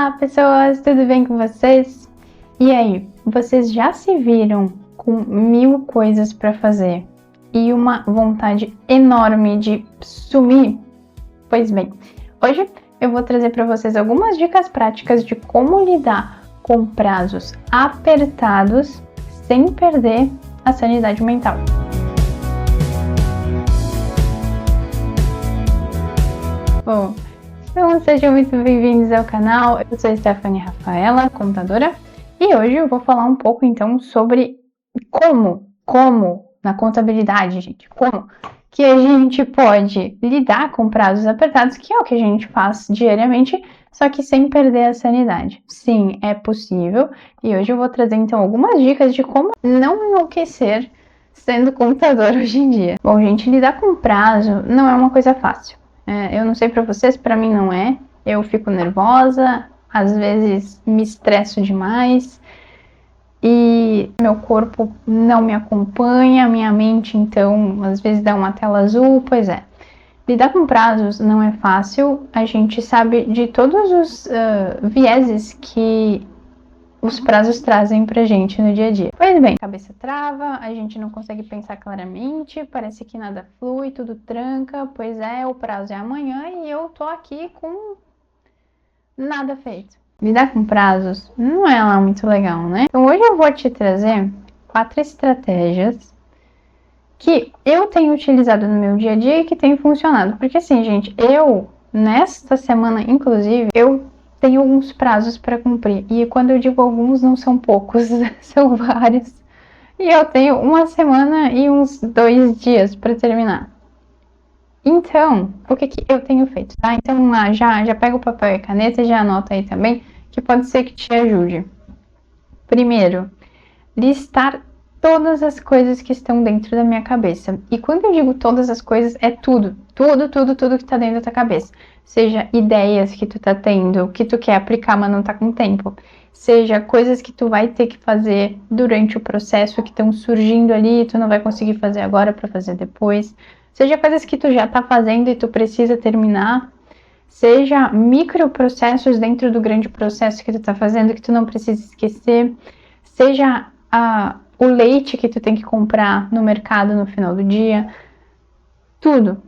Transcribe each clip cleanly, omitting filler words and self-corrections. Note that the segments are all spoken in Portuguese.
Olá pessoas, tudo bem com vocês? E aí, vocês já se viram com 1000 coisas para fazer e uma vontade enorme de sumir? Pois bem, hoje eu vou trazer para vocês algumas dicas práticas de como lidar com prazos apertados sem perder a sanidade mental. Bom, então sejam muito bem-vindos ao canal. Eu sou a Stephanie Rafaela, contadora, e hoje eu vou falar um pouco então sobre como na contabilidade, gente, como que a gente pode lidar com prazos apertados, que é o que a gente faz diariamente, só que sem perder a sanidade. Sim, é possível, e hoje eu vou trazer então algumas dicas de como não enlouquecer sendo contador hoje em dia. Bom, gente, lidar com prazo não é uma coisa fácil. Eu não sei pra vocês, pra mim não é. Eu fico nervosa, às vezes me estresso demais e meu corpo não me acompanha, minha mente então às vezes dá uma tela azul. Pois é, lidar com prazos não é fácil. A gente sabe de todos os vieses que os prazos trazem pra gente no dia a dia. Pois bem, a cabeça trava, a gente não consegue pensar claramente, parece que nada flui, tudo tranca. Pois é, o prazo é amanhã e eu tô aqui com nada feito. Lidar com prazos não é lá muito legal, né? Então hoje eu vou te trazer 4 estratégias que eu tenho utilizado no meu dia a dia e que tem funcionado. Porque assim, gente, nesta semana, inclusive, eu tenho alguns prazos para cumprir. E quando eu digo alguns, não são poucos, são vários. E eu tenho uma semana e uns 2 dias para terminar. Então, o que eu tenho feito, tá? Então, já pega o papel e a caneta e já anota aí também, que pode ser que te ajude. Primeiro, listar todas as coisas que estão dentro da minha cabeça. E quando eu digo todas as coisas, é tudo que tá dentro da tua cabeça. Seja ideias que tu tá tendo, que tu quer aplicar, mas não tá com tempo. Seja coisas que tu vai ter que fazer durante o processo, que estão surgindo ali e tu não vai conseguir fazer agora para fazer depois. Seja coisas que tu já tá fazendo e tu precisa terminar. Seja microprocessos dentro do grande processo que tu tá fazendo, que tu não precisa esquecer. Seja o leite que tu tem que comprar no mercado no final do dia. Tudo.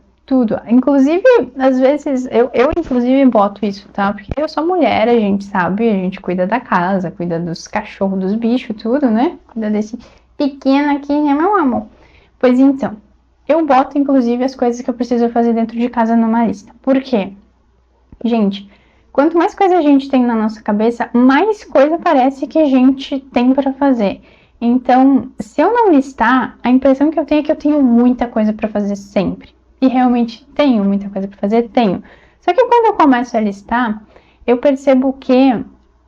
Inclusive, às vezes, eu inclusive boto isso, tá? Porque eu sou mulher, a gente sabe, a gente cuida da casa, cuida dos cachorros, dos bichos, tudo, né? Cuida desse pequeno aqui, né, meu amor? Pois então, eu boto inclusive as coisas que eu preciso fazer dentro de casa numa lista. Por quê? Gente, quanto mais coisa a gente tem na nossa cabeça, mais coisa parece que a gente tem para fazer. Então, se eu não listar, a impressão que eu tenho é que eu tenho muita coisa para fazer sempre. E realmente tenho muita coisa para fazer, tenho. Só que quando eu começo a listar, eu percebo que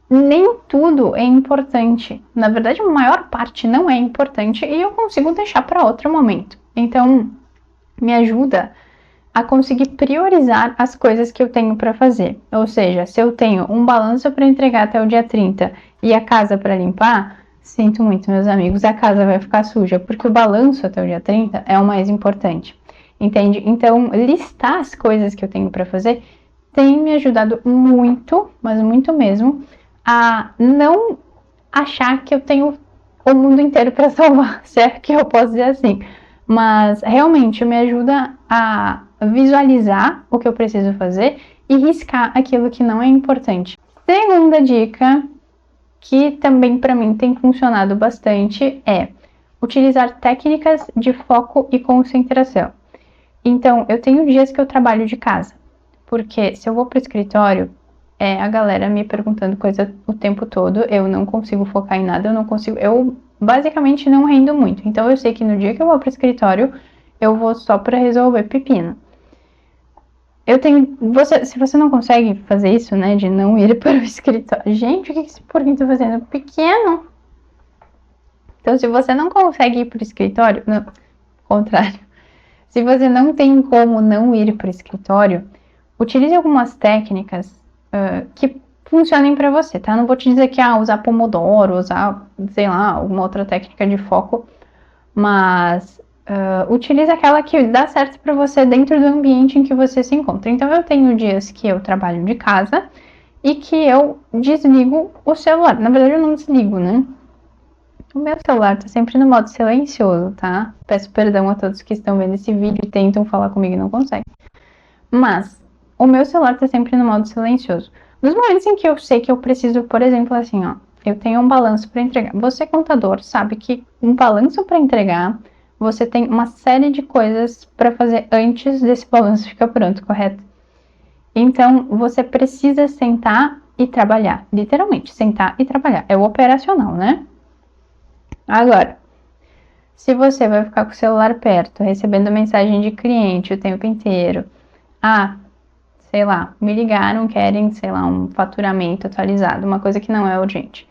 nem tudo é importante. Na verdade, a maior parte não é importante e eu consigo deixar para outro momento. Então, me ajuda a conseguir priorizar as coisas que eu tenho para fazer. Ou seja, se eu tenho um balanço para entregar até o dia 30 e a casa para limpar, sinto muito, meus amigos, a casa vai ficar suja, porque o balanço até o dia 30 é o mais importante. Entende? Então, listar as coisas que eu tenho para fazer tem me ajudado muito, mas muito mesmo, a não achar que eu tenho o mundo inteiro para salvar, certo? Que eu posso dizer assim. Mas realmente me ajuda a visualizar o que eu preciso fazer e riscar aquilo que não é importante. Segunda dica, que também para mim tem funcionado bastante, é utilizar técnicas de foco e concentração. Então, eu tenho dias que eu trabalho de casa, porque se eu vou para o escritório, a galera me perguntando coisa o tempo todo, eu não consigo focar em nada, eu basicamente não rendo muito. Então, eu sei que no dia que eu vou para o escritório, eu vou só para resolver pepino. Se você não consegue fazer isso, né, de não ir para o escritório, gente, o que esse porquinho tá fazendo? Pequeno. Então, se você não consegue ir para o escritório, não, contrário. Se você não tem como não ir para o escritório, utilize algumas técnicas que funcionem para você, tá? Não vou te dizer que usar Pomodoro, usar, sei lá, alguma outra técnica de foco, mas utilize aquela que dá certo para você dentro do ambiente em que você se encontra. Então, eu tenho dias que eu trabalho de casa e que eu desligo o celular. Na verdade, eu não desligo, né? O meu celular tá sempre no modo silencioso, tá? Peço perdão a todos que estão vendo esse vídeo e tentam falar comigo e não conseguem. Mas o meu celular tá sempre no modo silencioso. Nos momentos em que eu sei que eu preciso, por exemplo, assim, ó, eu tenho um balanço para entregar. Você, contador, sabe que um balanço para entregar, você tem uma série de coisas para fazer antes desse balanço ficar pronto, correto? Então, você precisa sentar e trabalhar. Literalmente, sentar e trabalhar. É o operacional, né? Agora, se você vai ficar com o celular perto, recebendo mensagem de cliente o tempo inteiro, sei lá, me ligaram, querem, sei lá, um faturamento atualizado, uma coisa que não é urgente.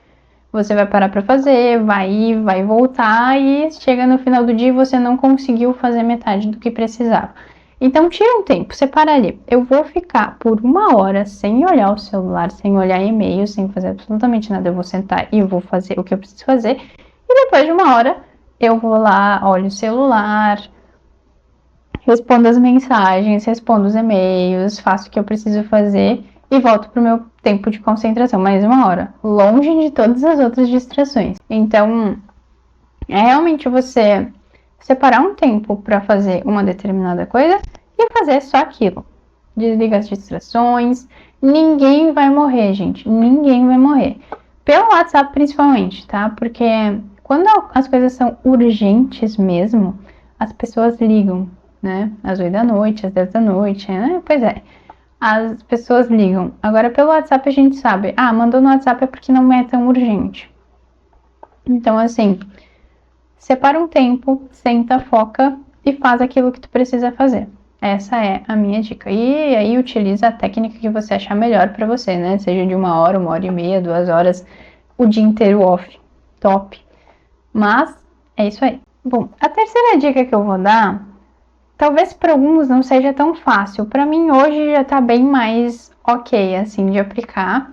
Você vai parar para fazer, vai ir, vai voltar e chega no final do dia e você não conseguiu fazer metade do que precisava. Então tira um tempo, separa ali. Eu vou ficar por 1 hora sem olhar o celular, sem olhar e-mail, sem fazer absolutamente nada. Eu vou sentar e vou fazer o que eu preciso fazer. E depois de 1 hora eu vou lá, olho o celular, respondo as mensagens, respondo os e-mails, faço o que eu preciso fazer e volto para o meu tempo de concentração, mais 1 hora, longe de todas as outras distrações. Então, é realmente você separar um tempo para fazer uma determinada coisa e fazer só aquilo. Desliga as distrações. Ninguém vai morrer, gente. Ninguém vai morrer. Pelo WhatsApp, principalmente, tá? Porque quando as coisas são urgentes mesmo, as pessoas ligam, né? Às 8 da noite, às 10 da noite, né? Pois é. As pessoas ligam. Agora, pelo WhatsApp, a gente sabe. Mandou no WhatsApp é porque não é tão urgente. Então, assim, separa um tempo, senta, foca e faz aquilo que tu precisa fazer. Essa é a minha dica. E aí utiliza a técnica que você achar melhor para você, né? Seja de 1 hora, 1 hora e meia, 2 horas, o dia inteiro off. Top. Mas é isso aí. Bom, a terceira dica que eu vou dar, talvez para alguns não seja tão fácil. Para mim hoje já tá bem mais ok, assim, de aplicar.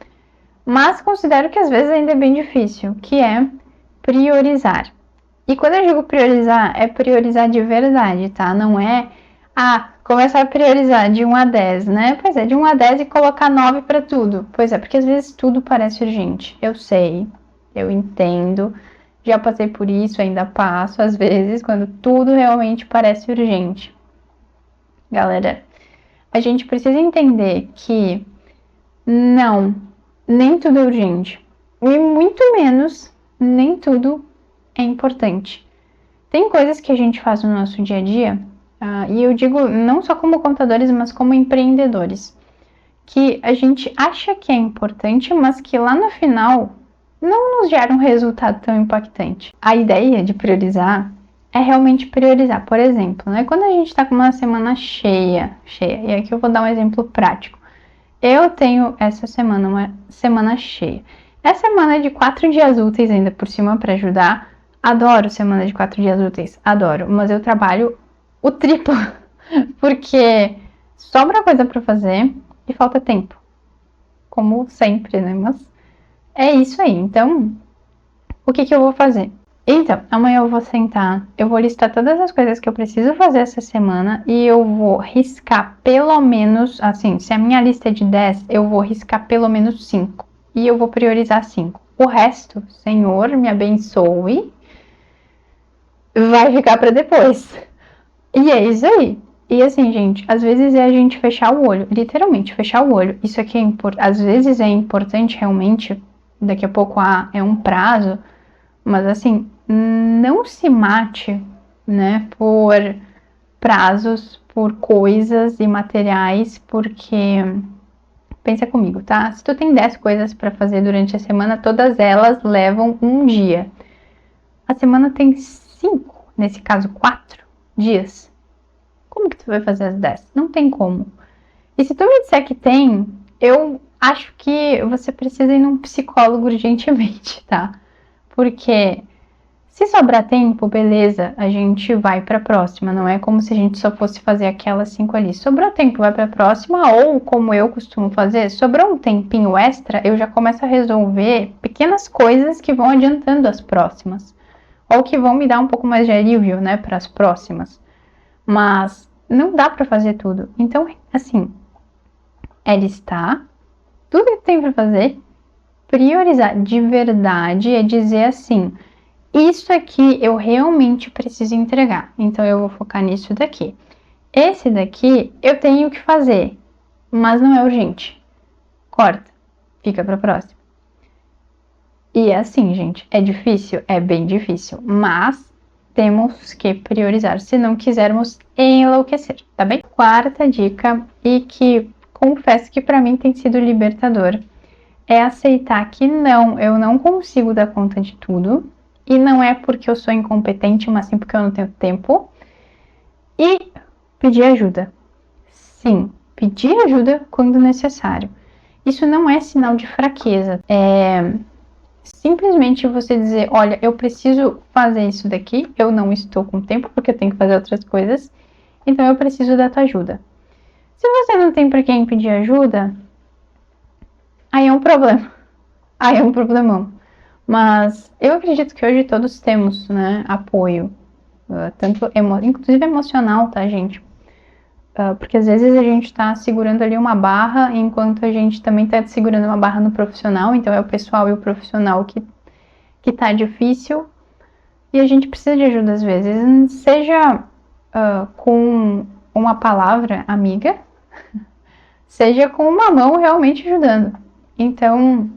Mas considero que às vezes ainda é bem difícil, que é priorizar. E quando eu digo priorizar, é priorizar de verdade, tá? Não é, começar a priorizar de 1 a 10, né? Pois é, de 1 a 10 e colocar 9 para tudo. Pois é, porque às vezes tudo parece urgente. Eu sei, eu entendo, já passei por isso, ainda passo às vezes, quando tudo realmente parece urgente. Galera, a gente precisa entender que não, nem tudo é urgente. E muito menos, nem tudo é importante. Tem coisas que a gente faz no nosso dia a dia, e eu digo não só como contadores, mas como empreendedores, que a gente acha que é importante, mas que lá no final não nos gera um resultado tão impactante. A ideia de priorizar é realmente priorizar. Por exemplo, né, quando a gente está com uma semana cheia, e aqui eu vou dar um exemplo prático. Eu tenho essa semana uma semana cheia. É semana de 4 dias úteis ainda por cima para ajudar. Adoro semana de 4 dias úteis, adoro. Mas eu trabalho o triplo porque sobra coisa para fazer e falta tempo, como sempre, né? Mas é isso aí. Então, o que eu vou fazer? Então, amanhã eu vou sentar, eu vou listar todas as coisas que eu preciso fazer essa semana e eu vou riscar pelo menos, assim, se a minha lista é de 10, eu vou riscar pelo menos 5 e eu vou priorizar 5. O resto, Senhor, me abençoe, vai ficar para depois. E é isso aí. E assim, gente, às vezes é a gente fechar o olho, literalmente fechar o olho. Isso aqui às vezes é importante realmente, daqui a pouco é um prazo, mas assim, não se mate, né, por prazos, por coisas e materiais, porque pensa comigo, tá? Se tu tem 10 coisas para fazer durante a semana, todas elas levam um dia. A semana tem 5, nesse caso 4 dias. Como que tu vai fazer as 10? Não tem como. E se tu me disser que tem, eu acho que você precisa ir num psicólogo urgentemente, tá? Porque se sobrar tempo, beleza, a gente vai para a próxima. Não é como se a gente só fosse fazer aquelas 5 ali. Sobrou tempo, vai para a próxima. Ou, como eu costumo fazer, sobrou um tempinho extra, eu já começo a resolver pequenas coisas que vão adiantando as próximas. Ou que vão me dar um pouco mais de alívio, né, para as próximas. Mas não dá para fazer tudo. Então, assim, é listar, tudo que tem para fazer. Priorizar de verdade é dizer assim, isso aqui eu realmente preciso entregar, então eu vou focar nisso daqui. Esse daqui eu tenho que fazer, mas não é urgente. Corta, fica para próxima. E é assim, gente, é difícil? É bem difícil, mas temos que priorizar se não quisermos enlouquecer, tá bem? Quarta dica, e que confesso que para mim tem sido libertador, é aceitar que não, eu não consigo dar conta de tudo, e não é porque eu sou incompetente, mas sim porque eu não tenho tempo, e pedir ajuda. Sim, pedir ajuda quando necessário. Isso não é sinal de fraqueza, é simplesmente você dizer, olha, eu preciso fazer isso daqui, eu não estou com tempo porque eu tenho que fazer outras coisas, então eu preciso da tua ajuda. Se você não tem para quem pedir ajuda, aí é um problema, aí é um problemão. Mas eu acredito que hoje todos temos, né, apoio, tanto inclusive emocional, tá, gente? Porque às vezes a gente tá segurando ali uma barra, enquanto a gente também tá segurando uma barra no profissional, então é o pessoal e o profissional que tá difícil, e a gente precisa de ajuda às vezes, seja com uma palavra amiga, seja com uma mão realmente ajudando. Então,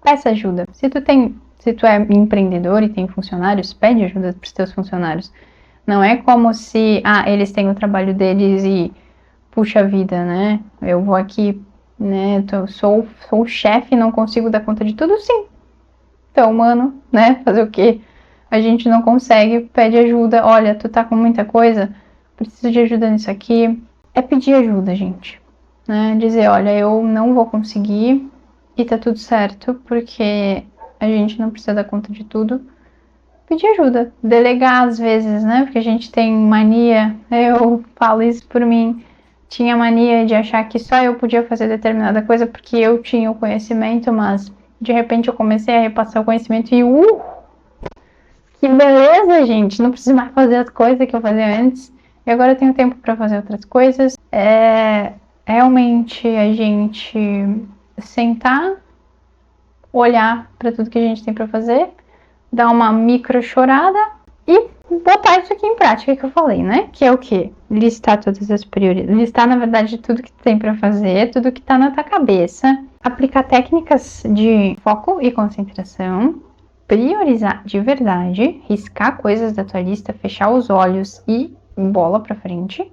peça ajuda. Se tu é empreendedor e tem funcionários, pede ajuda para os teus funcionários. Não é como se, eles têm o trabalho deles e, puxa vida, né? Eu vou aqui, né? Sou o chefe e não consigo dar conta de tudo, sim. Então, mano, né? Fazer o quê? A gente não consegue, pede ajuda. Olha, tu tá com muita coisa, preciso de ajuda nisso aqui. É pedir ajuda, gente. Né? Dizer, olha, eu não vou conseguir e tá tudo certo, porque a gente não precisa dar conta de tudo. Pedir ajuda. Delegar às vezes, né? Porque a gente tem mania, eu falo isso por mim, tinha mania de achar que só eu podia fazer determinada coisa porque eu tinha o conhecimento, mas de repente eu comecei a repassar o conhecimento e que beleza, gente! Não preciso mais fazer as coisas que eu fazia antes. E agora eu tenho tempo para fazer outras coisas. É realmente a gente sentar, olhar para tudo que a gente tem para fazer, dar uma micro chorada e botar isso aqui em prática que eu falei, né? Que é o quê? Listar todas as prioridades. Listar, na verdade, tudo que tem para fazer, tudo que tá na tua cabeça. Aplicar técnicas de foco e concentração. Priorizar de verdade, riscar coisas da tua lista, fechar os olhos e bola pra frente.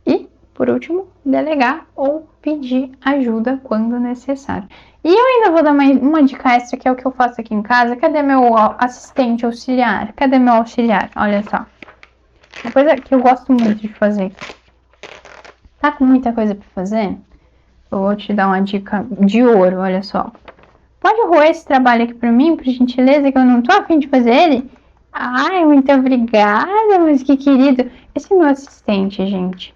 E, por último, delegar ou pedir ajuda quando necessário. E eu ainda vou dar uma dica extra, que é o que eu faço aqui em casa. Cadê meu assistente auxiliar? Cadê meu auxiliar? Olha só. Uma coisa que eu gosto muito de fazer. Tá com muita coisa pra fazer? Eu vou te dar uma dica de ouro, olha só. Pode roer esse trabalho aqui pra mim, por gentileza, que eu não tô a fim de fazer ele? Ai, muito obrigada, mas que querido. Esse é meu assistente, gente.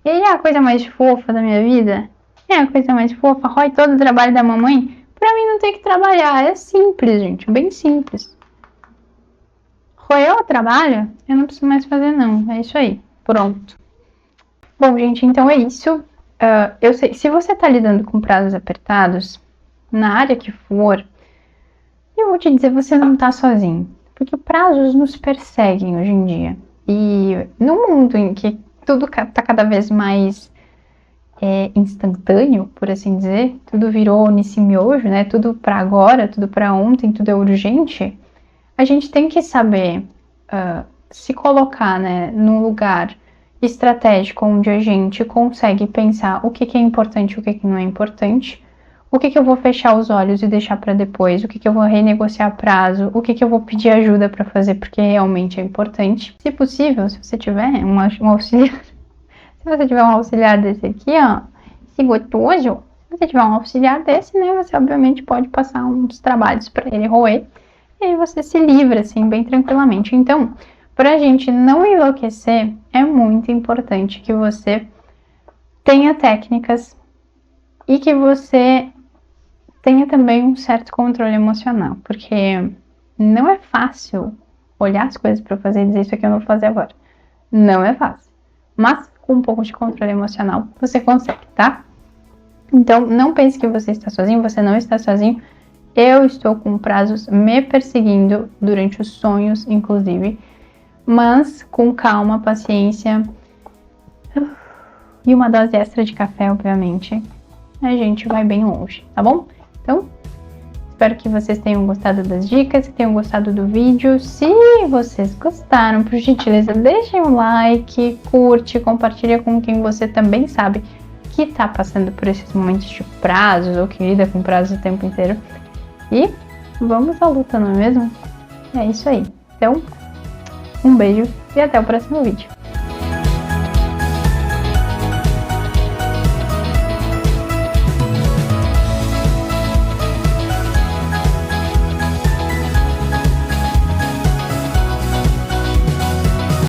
Ele é a coisa mais fofa da minha vida. É a coisa mais fofa. Rói todo o trabalho da mamãe pra mim não ter que trabalhar. É simples, gente. Bem simples. Roeu o trabalho? Eu não preciso mais fazer, não. É isso aí. Pronto. Bom, gente, então é isso. Eu sei, se você tá lidando com prazos apertados, na área que for, eu vou te dizer, você não tá sozinho. Porque prazos nos perseguem hoje em dia. E no mundo em que tudo tá cada vez mais instantâneo, por assim dizer, tudo virou nesse miojo, né? Tudo para agora, tudo para ontem, tudo é urgente. A gente tem que saber se colocar, né, num lugar estratégico onde a gente consegue pensar o que é importante e o que não é importante, o que eu vou fechar os olhos e deixar para depois, o que eu vou renegociar prazo, o que eu vou pedir ajuda para fazer porque realmente é importante. Se possível, se você tiver um auxiliar, se você tiver um auxiliar desse aqui, ó, esse gostoso, se você tiver um auxiliar desse, né, você obviamente pode passar uns trabalhos para ele roer, e aí você se livra, assim, bem tranquilamente. Então, para a gente não enlouquecer, é muito importante que você tenha técnicas e que você tenha também um certo controle emocional, porque não é fácil olhar as coisas para fazer e dizer isso aqui eu não vou fazer agora. Não é fácil. Mas com um pouco de controle emocional você consegue, tá? Então, não pense que você está sozinho, você não está sozinho. Eu estou com prazos me perseguindo durante os sonhos, inclusive. Mas com calma, paciência e uma dose extra de café, obviamente, a gente vai bem longe, tá bom? Então, espero que vocês tenham gostado das dicas, que tenham gostado do vídeo. Se vocês gostaram, por gentileza, deixem um like, curte, compartilha com quem você também sabe que tá passando por esses momentos de prazos ou que lida com prazos o tempo inteiro. E vamos à luta, não é mesmo? É isso aí. Então, um beijo e até o próximo vídeo.